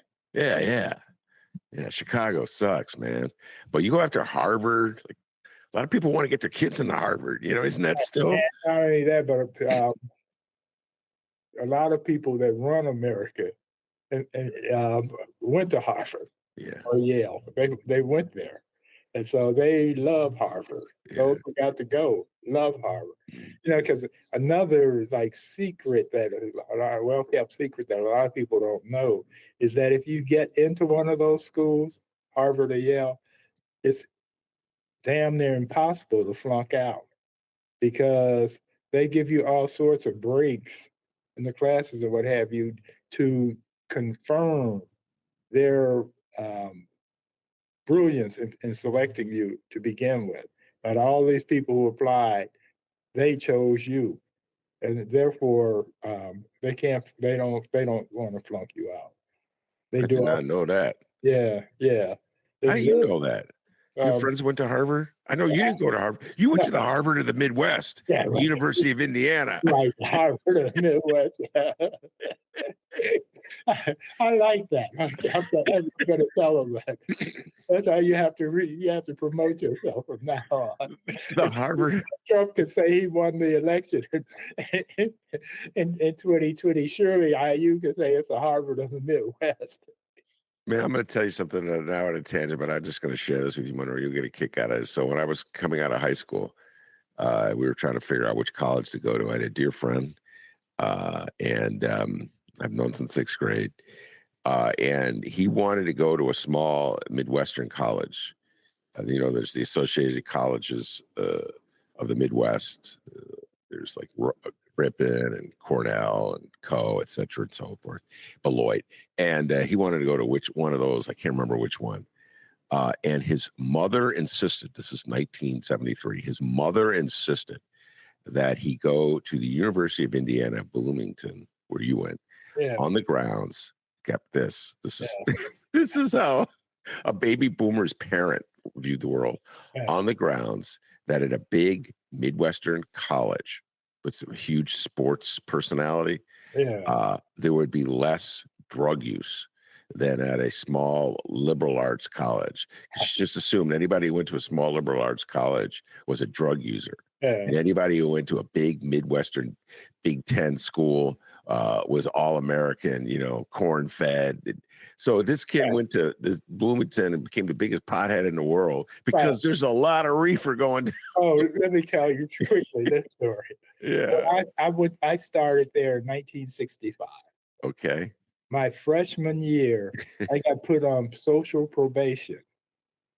Chicago sucks, man. But you go after Harvard, like a lot of people want to get their kids into Harvard. Isn't that still? Not only that, but a lot of people that run America and went to Harvard or Yale. They went there. And so they love Harvard. Yeah. Those who got to go love Harvard. Because another secret well-kept secret that a lot of people don't know is that if you get into one of those schools, Harvard or Yale, it's damn near impossible to flunk out because they give you all sorts of breaks in the classes or what have you to confirm their brilliance in selecting you to begin with. But all these people who applied, they chose you, and therefore they don't want to flunk you out. I did not know that. Yeah. How do you know that? Your friends went to Harvard? I know you didn't go to Harvard. You went to the Harvard of the Midwest, the University of Indiana. Right, Harvard of the Midwest. I like that. I'm going to tell them that. That's how you have to promote yourself from now on. The Harvard. Trump could say he won the election in 2020. Surely you could say it's the Harvard of the Midwest. Man, I'm going to tell you something now on a tangent, but I'm just going to share this with you, Monroe. You'll get a kick out of it. So when I was coming out of high school, we were trying to figure out which college to go to. I had a dear friend, and I've known since 6th grade, and he wanted to go to a small Midwestern college. There's the Associated Colleges of the Midwest. There's like Ripon and Cornell and et cetera, and so forth, Beloit. And he wanted to go to which one of those, I can't remember which one. And his mother insisted, this is 1973, his mother insisted that he go to the University of Indiana, Bloomington, where you went, on the grounds, kept this. This is how a baby boomer's parent viewed the world, on the grounds that at a big Midwestern college with a huge sports personality, there would be less drug use than at a small liberal arts college. She just assumed anybody who went to a small liberal arts college was a drug user. And anybody who went to a big Midwestern Big Ten school was all American, corn-fed. So this kid went to this Bloomington and became the biggest pothead in the world because there's a lot of reefer going down. Oh, let me tell you quickly this story. Yeah. I started there in 1965. Okay. My freshman year, I got put on social probation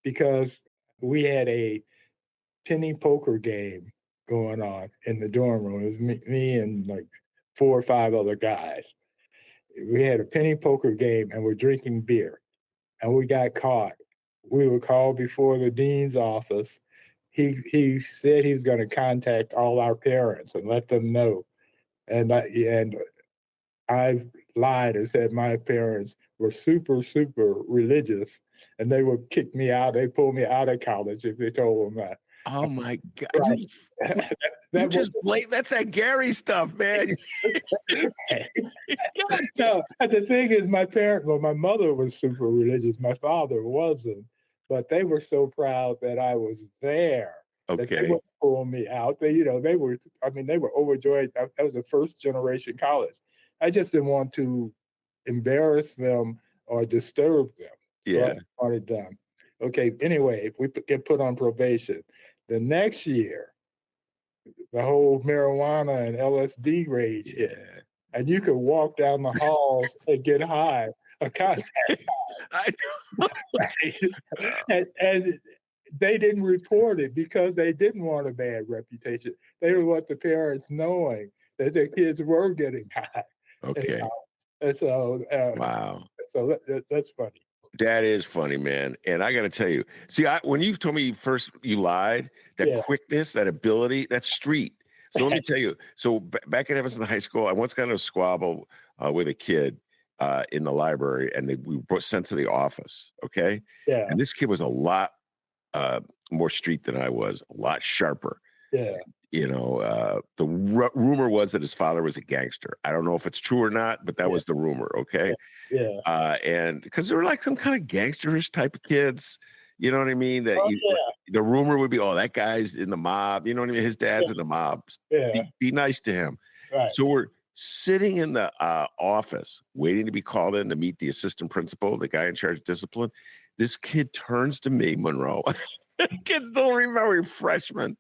because we had a penny poker game going on in the dorm room. It was me and like 4 or 5 other guys. We had a penny poker game and we're drinking beer, and we got caught. We were called before the dean's office. He said he was going to contact all our parents and let them know. And I lied and said my parents were super, super religious, and they would kick me out. They pulled me out of college if they told them that. Oh my God! Right. That's that Gary stuff, man. So, the thing is, my mother was super religious. My father wasn't, but they were so proud that I was there. Okay. They wouldn't pull me out. They were overjoyed. That was a first generation college. I just didn't want to embarrass them or disturb them. So I got it done. Okay, anyway, if we get put on probation, the next year, the whole marijuana and LSD rage hit. And you could walk down the halls and get high, a contact high. I know. And they didn't report it because they didn't want a bad reputation. They didn't want the parents knowing that their kids were getting high. Okay. And so, Wow. So that's funny. That is funny, man. And I got to tell you, see, when you've told me first you lied, that quickness, that ability, that's street. So let me tell you. So back at Evanston High School, I once got in a squabble with a kid in the library, and we were sent to the office. Okay. Yeah. And this kid was a lot more street than I was, a lot sharper. Yeah. You know, the rumor was that his father was a gangster. I don't know if it's true or not, but that was the rumor. Okay. Yeah. And because they were like some kind of gangsterish type of kids, you know what I mean? That the rumor would be, oh, that guy's in the mob. You know what I mean? His dad's in the mob. Yeah. Be nice to him. Right. So we're sitting in the office waiting to be called in to meet the assistant principal, the guy in charge of discipline. This kid turns to me, Monroe. Kids don't remember, freshman.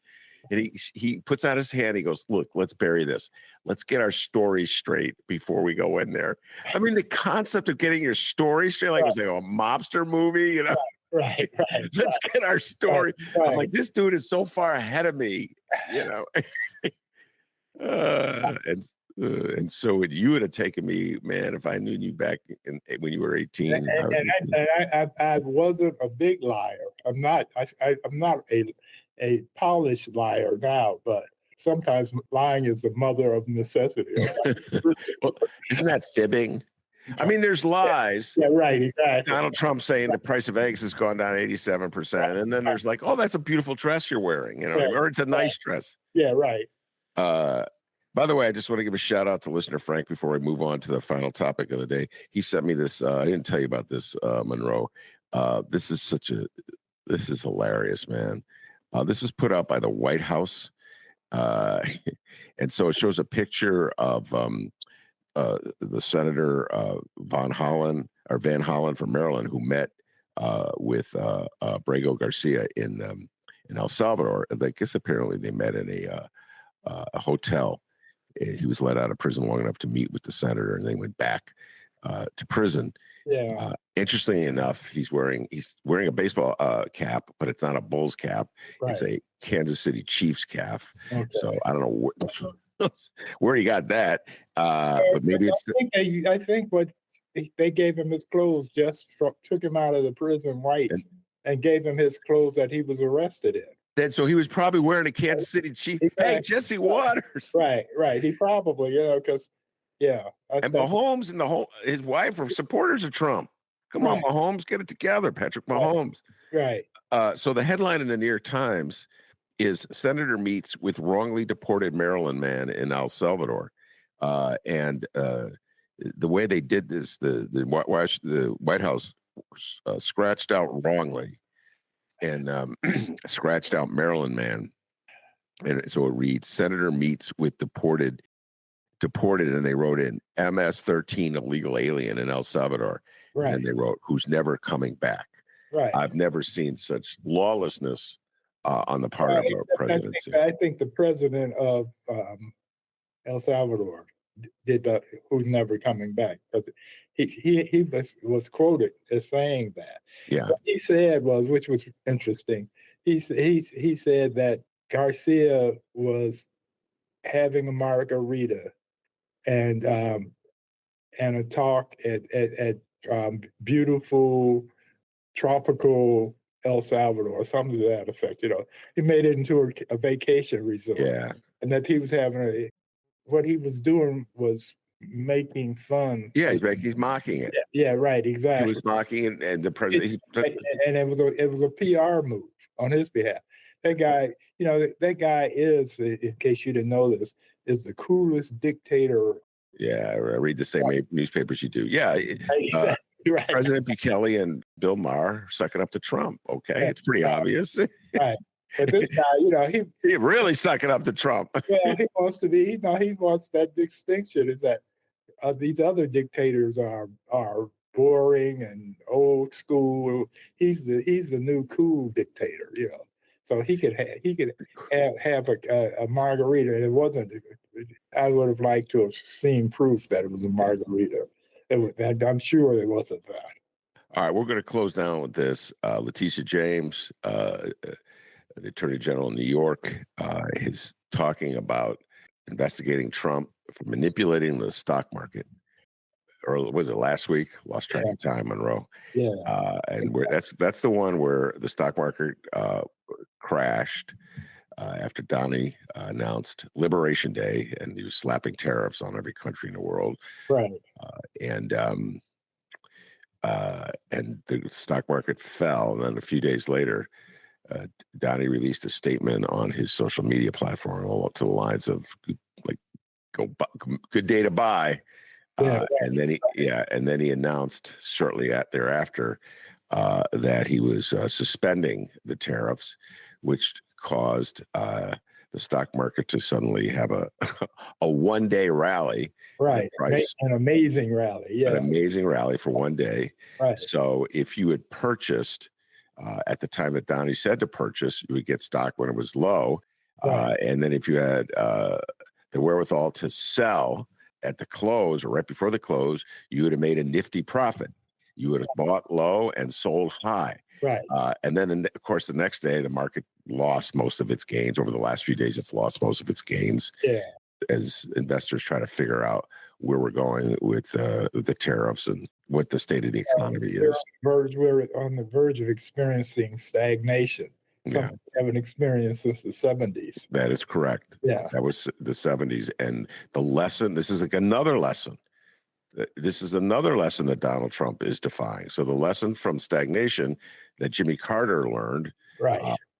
And he puts out his hand. He goes, look, let's bury this. Let's get our story straight before we go in there. I mean, the concept of getting your story straight, like it was like a mobster movie, you know? Right. Let's get our story. Right. I'm like, this dude is so far ahead of me, you know? And so you would have taken me, man, if I knew you back when you were 18. I wasn't a big liar. I'm not a polished liar now, but sometimes lying is the mother of necessity. Well, isn't that fibbing? I mean, there's lies. Yeah, right, exactly. Donald Trump saying the price of eggs has gone down 87%. And then there's like, oh, that's a beautiful dress you're wearing, you know, or it's a nice dress. Yeah, right. By the way, I just want to give a shout out to listener Frank before we move on to the final topic of the day. He sent me this. I didn't tell you about this, Monroe. This is hilarious, man. This was put out by the White House. And so it shows a picture of the Senator Van Hollen from Maryland, who met with Brago Garcia in El Salvador. I guess apparently they met in a hotel. He was let out of prison long enough to meet with the senator, and they went back to prison. Yeah. Interestingly enough, he's wearing a baseball cap, but it's not a Bulls cap. Right. It's a Kansas City Chiefs cap. Okay. So I don't know where he got that, but maybe it's. I think what they gave him his clothes took him out of the prison whites and gave him his clothes that he was arrested in. Then so he was probably wearing a Kansas City Chiefs. Exactly. Hey, Jesse Waters. Right. He probably, because. Yeah. And Mahomes and his wife are supporters of Trump. Come on, Mahomes, get it together, Patrick Mahomes. Right. So the headline in the New York Times is Senator meets with wrongly deported Maryland man in El Salvador. And the way they did this, the White House scratched out wrongly and scratched out Maryland man. And so it reads, Senator meets with deported, and they wrote in MS-13 illegal alien in El Salvador. Right. And they wrote, who's never coming back. Right. I've never seen such lawlessness on the part of our presidency. I think the president of El Salvador did that, who's never coming back, because he was quoted as saying that. Yeah. What he said was, which was interesting, he said that Garcia was having a margarita and a talk at beautiful tropical El Salvador, something to that effect. He made it into a vacation resort. Yeah, and that he was having what he was doing was making fun. Yeah, he's mocking it. Yeah, right, exactly. He was mocking it, and the president. And it was a PR move on his behalf. That guy, that guy is, in case you didn't know this, is the coolest dictator. Yeah, I read the same newspapers you do. Yeah, exactly. Right. President Bukele and Bill Maher sucking up to Trump. Okay, it's pretty obvious. Right. But this guy, he really sucking up to Trump. Yeah, he wants to be. He wants that distinction. Is that these other dictators are boring and old school. He's the new cool dictator. So he could have a margarita. It wasn't. I would have liked to have seen proof that it was a margarita. I'm sure it wasn't that. All right, we're going to close down with this. Letitia James, the Attorney General in New York, is talking about investigating Trump for manipulating the stock market. Or was it last week? Lost track of time, Monroe. Yeah. And that's the one where the stock market crashed after Donnie announced Liberation Day, and he was slapping tariffs on every country in the world. Right. And the stock market fell. And then a few days later, Donnie released a statement on his social media platform all up to the lines of like, good day to buy. And then he announced shortly thereafter that he was suspending the tariffs, which caused the stock market to suddenly have a one-day rally. Right. An amazing rally. Yeah. An amazing rally for one day. Right. So if you had purchased at the time that Donnie said to purchase, you would get stock when it was low. Right. And then if you had the wherewithal to sell at the close or right before the close, you would have made a nifty profit. You would have bought low and sold high. Right. And then, of course, the next day, the market lost most of its gains. Over the last few days, it's lost most of its gains. Yeah. As investors try to figure out where we're going with the tariffs and what the state of the economy is. We're on the verge of experiencing stagnation. Something we haven't experienced since the 70s. That is correct. Yeah. That was the 70s. And the lesson, this is like another lesson. This is another lesson that Donald Trump is defying. So the lesson from stagnation that Jimmy Carter learned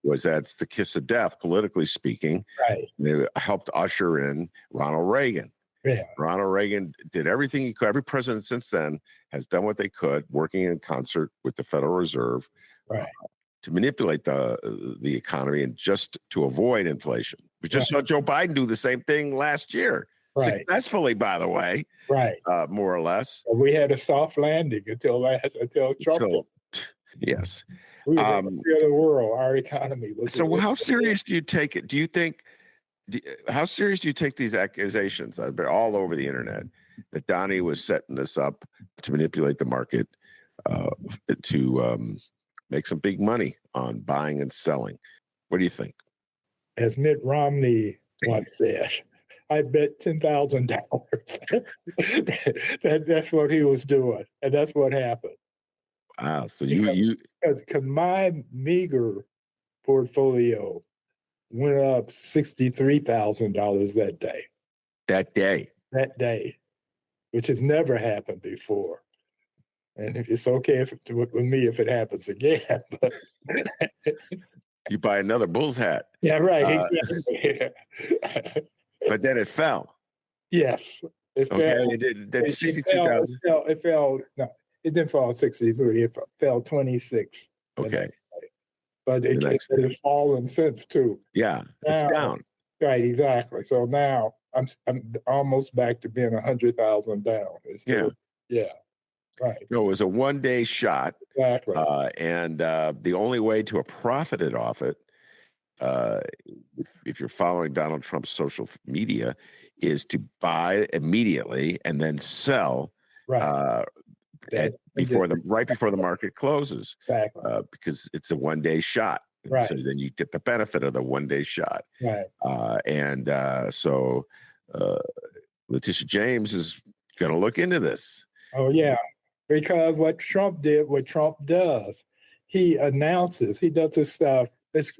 was that's the kiss of death, politically speaking. Right. They helped usher in Ronald Reagan. Yeah. Ronald Reagan did everything he could. Every president since then has done what they could, working in concert with the Federal Reserve to manipulate the economy and just to avoid inflation. We just saw Joe Biden do the same thing last year. Successfully, by the way, more or less. We had a soft landing until Trump. Yes, we were the other world. Our economy was. So, how serious do you take it? Do you think? How serious do you take these accusations that are all over the internet that Donnie was setting this up to manipulate the market to make some big money on buying and selling? What do you think? As Mitt Romney once said, I bet $10,000. That's what he was doing, and that's what happened. Wow! So because my meager portfolio went up $63,000 that day. That day, which has never happened before. And if it's okay with me if it happens again, but you buy another Bulls hat. Yeah, right. But then it fell. Yes. It fell. It did 62,000. It fell. No, it didn't fall 63. It fell 26. Okay. But it's fallen since too. Yeah, it's down. Right, exactly. So now I'm almost back to being 100,000 down. Yeah. Right. No, it was a one-day shot. Exactly. And the only way to have profited off it, if you're following Donald Trump's social media, is to buy immediately and then sell right before the market closes. Exactly. Because it's a one-day shot. Right. So then you get the benefit of the one-day shot. Right. So Letitia James is going to look into this. Oh, yeah. Because what Trump does, he announces, he does this stuff, his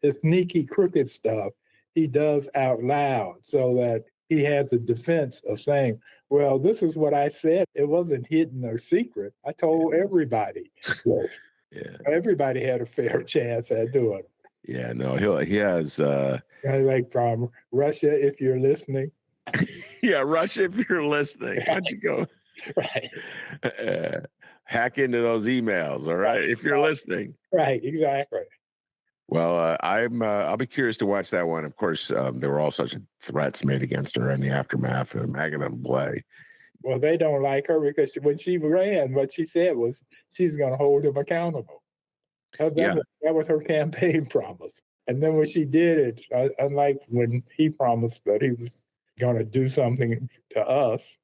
sneaky, crooked stuff, he does out loud so that he has the defense of saying, well, this is what I said. It wasn't hidden or secret. I told everybody. Yeah. Everybody had a fair chance at doing it. Yeah, no, he has. Like Russia, if you're listening. Yeah, Russia, if you're listening. Why don't you go? Right. Hack into those emails, all right? If you're listening. Right, exactly. Well, I'll be curious to watch that one. Of course, there were all such threats made against her in the aftermath of MAGA and Blay. Well, they don't like her because when she ran, what she said was she's going to hold him accountable. That was her campaign promise. And then when she did it, unlike when he promised that he was going to do something to us,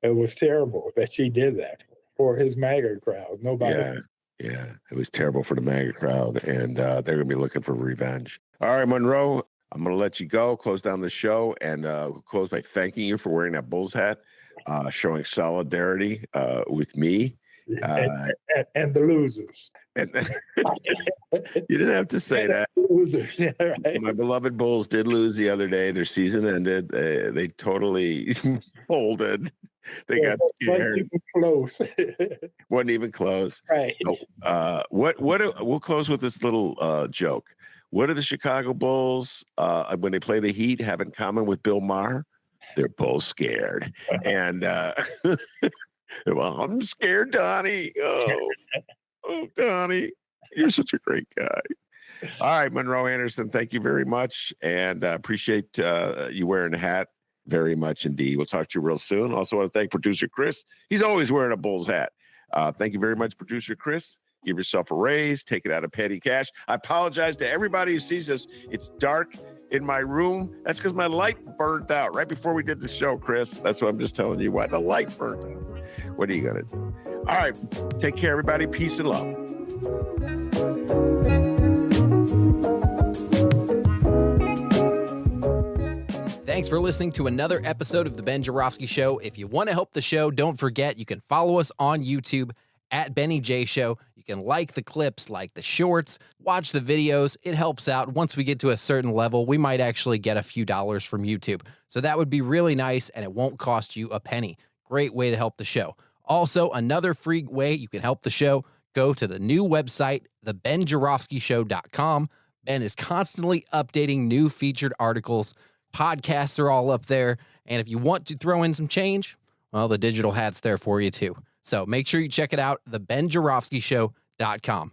it was terrible that she did that. for his MAGA crowd. Nobody. Yeah. It was terrible for the MAGA crowd, and they're going to be looking for revenge. All right, Monroe, I'm going to let you go, close down the show, and close by thanking you for wearing that Bulls hat, showing solidarity with me. And the losers. You didn't have to say that. Losers, yeah, right. My beloved Bulls did lose the other day. Their season ended. They totally folded. They got scared. Wasn't even close. Right. So, we'll close with this little joke. What do the Chicago Bulls, when they play the Heat, have in common with Bill Maher? They're both scared. And well, I'm scared, Donnie. Oh, Donnie, you're such a great guy. All right, Monroe Anderson, thank you very much, and appreciate you wearing a hat very much indeed. We'll talk to you real soon. Also want to thank producer Chris. He's always wearing a Bulls hat. Thank you very much, producer Chris. Give yourself a raise. Take it out of petty cash. I apologize to everybody who sees this. It's dark in my room. That's because my light burnt out right before we did the show, Chris. That's what I'm just telling you why the light burnt out. What are you going to do? All right. Take care, everybody. Peace and love. Thanks for listening to another episode of The Ben Joravsky Show. If you want to help the show, don't forget you can follow us on YouTube at Benny J Show. You can like the clips, like the shorts, watch the videos. It helps out. Once we get to a certain level, we might actually get a few dollars from YouTube. So that would be really nice, and it won't cost you a penny. Great way to help the show. Also, another free way you can help the show, go to the new website, thebenjoravskyshow.com. Ben is constantly updating new featured articles. Podcasts are all up there. And if you want to throw in some change, well, the digital hat's there for you too. So make sure you check it out, thebenjoravskyshow.com.